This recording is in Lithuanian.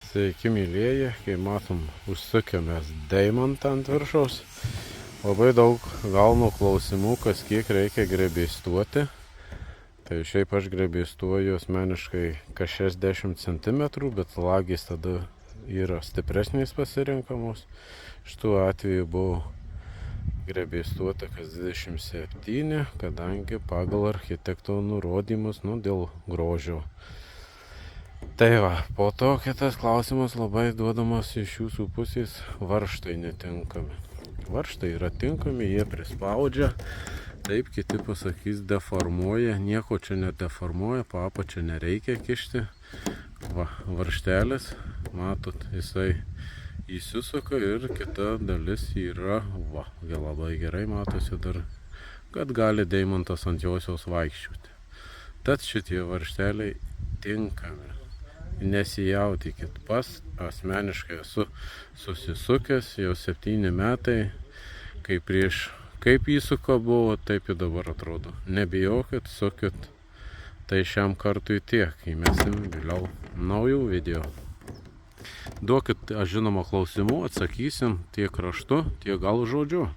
Sveiki mylėjai, kai matom, užsukę mes deimantą ant viršaus. Labai daug gaunu klausimų, kas kiek reikia grebeistuoti. Tai šiaip aš grebeistuoju asmeniškai kas 60 cm, bet lagis tada yra stipresnės pasirinkamos. Šitų atveju buvo grebeistuota kas 27, kadangi pagal architekto nurodymus, dėl grožio. Tai va, po to kitas klausimas labai duodamas iš jūsų pusės, varžtai netinkami. Varžtai yra tinkami, jie prispaudžia, taip kiti pasakys deformuoja, nieko čia nedeformuoja, po apačią nereikia kišti. Va, varžtelis, matot, jisai įsisuka ir kita dalis yra, va, labai gerai matosi dar, kad gali deimantas ant josios vaikščioti. Tad šitie varžteliai tinkami. Nesijaudykit, pas asmeniškai esu susisukęs, jau 7 metai, kaip įsuko buvo, taip ir dabar atrodo. Nebijokit, sukit, tai šiam kartui tiek, įmesim vėliau naujų video. Duokit, aš žinoma, klausimų, atsakysim tiek raštu, tiek gal žodžiu.